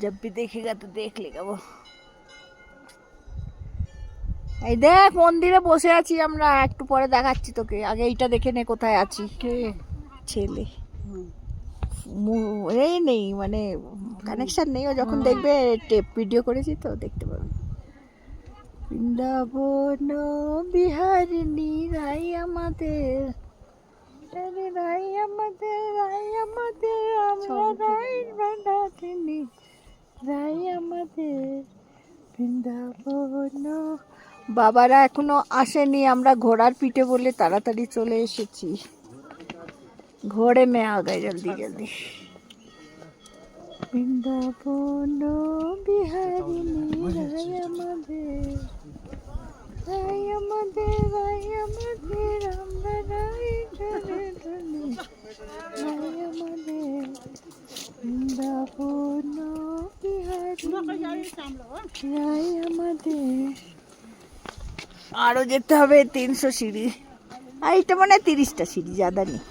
जब भी देखेगा तो देख लेगा वो। এই দেখ মন্দিরে বসে আছি আমরা, একটু পরে দেখাচ্ছি তোকে, আগে এইটা দেখে নে কোথায় আছি। কে? ছেলে। এই নেই মানে কানেকশন নেই, ও যখন দেখবে টেপ ভিডিও করেছি তো দেখতে পাবে। বৃন্দাবন বিহারিণী রাই আমাদের, রাই আমাদের, রাই আমাদের, আমরা রাই বানাতিনি, রাই আমাদের বৃন্দাবন। বাবারা এখনো আসেনি, আমরা ঘোড়ার পিঠে বলে তাড়াতাড়ি চলে এসেছি। ঘোড়ে মে আ গায়ে জলদি জলদি। বৃন্দাবন বিহারিণী রাই আমাদের, রাই আমাদের, রাই আমাদের, আমরা রাই রাই আমাদের বৃন্দাবন বিহারিণী রাই আমাদের। আরো যেতে হবে 300 সিঁড়ি, আর এটা মানে 30টা সিঁড়ি, জাদা নেই।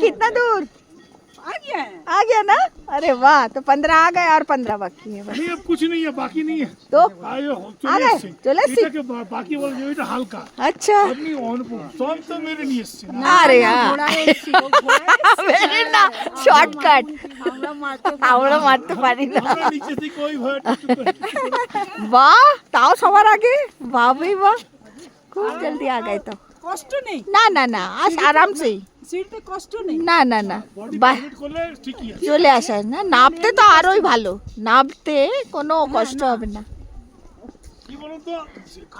कितना दूर आ गया ना? अरे वाह, तो 15 आ गए और 15 बाकी है। नहीं अब कुछ नहीं है, बाकी नहीं है तो आ गए चले बाकी बोल जो हालका। अच्छा अपनी सॉन्ग तो मेरे नहीं এসছে। अरे यार मेरे ना शॉर्टकट আমরা মারতে পারি না। নিচে থেকে ওই ভয়। বাহ, তাও সবার আগে, বাহ ভাই বাহ, খুব জলদি आ गए। तो কষ্ট নেই না না না, আজ আরাম से সিঁড়িতে কষ্ট নেই। না না না, করলে ঠিকই আছে। চলে আসা না, নামতে তো আরোই ভালো, নামতে কোনো কষ্ট হবে না। কি বলুন তো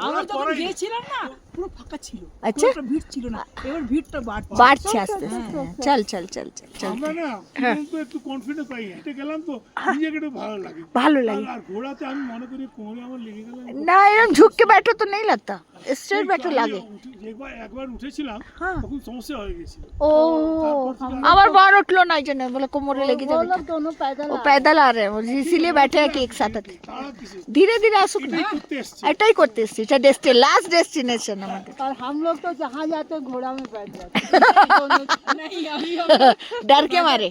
আমরা যখন গিয়েছিলাম না পুরো ফাঁকা ছিল, আচ্ছা পুরো ভিড় ছিল না, এবার ভিড়টা বাড়ছে আস্তে আস্তে। চল চল চল চল চল। আমরা না কিন্তু একটু কনফিডেন্স পাই, হেঁটে গেলাম তো নিজেকে একটু ভালো লাগে। ভালো লাগে আর ঘোড়াতে আমি মনে করি কোমরে আমার লেগে গেল না, এরকম ঝুঁক के बैठो तो नहीं लगता, स्ट्रेट बैठो লাগে। একবার উঠেছিলাম তখন সমস্যা হয়ে গেছিল। ও আমার বার উঠলো না, এই জন্য বলে কোমরে লেগে যাবে। दोनों पैदल वो पैदल आ रहे हैं, वो इसीलिए बैठे हैं कि एक साथ आते। তারা কিছু धीरे धीरे আসুক না, করতে এসছে। এটাই করতে এসছি, এটা লাস্ট ডেস্টিনেশন আমাদের। और हम लोग तो जहाँ जाते घोड़ा में बैठ जाते नहीं अभी डर के मारे।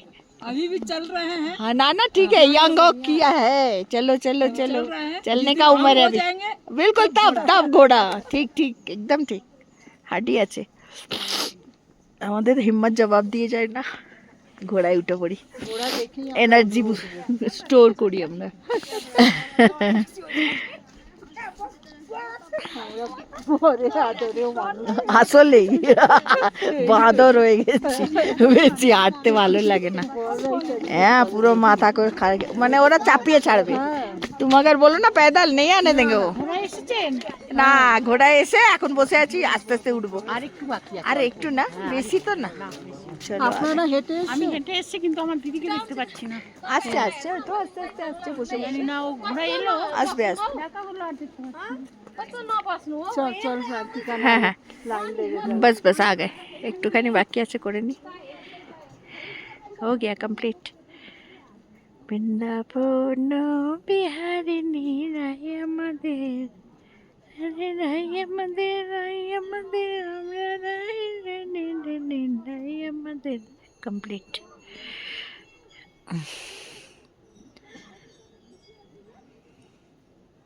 अभी भी चल रहे हैं। हाँ ना ना ठीक है, यंग हो किया है, चलो चलो चलो, चलने का उम्र है अभी। बिल्कुल तब तब घोड़ा ठीक ठीक एकदम ठीक, হাঁটি আছে। আমাদের হিম্মত জবাব দিয়ে যায় না, ঘোড়ায় উঠে পড়ি, এনার্জি স্টোর করি আমরা। আসলেই বাঁদর হয়ে গেছি, বেশি হাঁটতে ভালো লাগে না। হ্যাঁ পুরো মাথা করে মানে ওরা চাপিয়ে ছাড়বে। তুমি আগে বলো না पैदल नहीं आने देंगे वो। না ঘোড়ায় এসে এখন বসে আছি, আস্তে আস্তে উঠবো। আর একটু না, বেশি তো না। আপনারা হেঁটে আমি হেঁটে এসেছি কিন্তু আমার দিদিকে দেখতে পাচ্ছি না। আস্তে আস্তে তো আস্তে আস্তে আস্তে বসে জানি না ও ঘোড়া এলো, আসবে আসবে। দেখা হলো আর দেখতে পাচ্ছি না। चल चल शादी का হ্যাঁ হ্যাঁ लाइन देगा। बस बस आ गए, একটুখানি বাকি আছে করে নি, हो गया कंप्लीट। বৃন্দাবন বিহারিণী রাই আমাদের, রাই আমাদের, রাই আমাদের, আমরা রাই রাই রাই আমাদের। কমপ্লিট।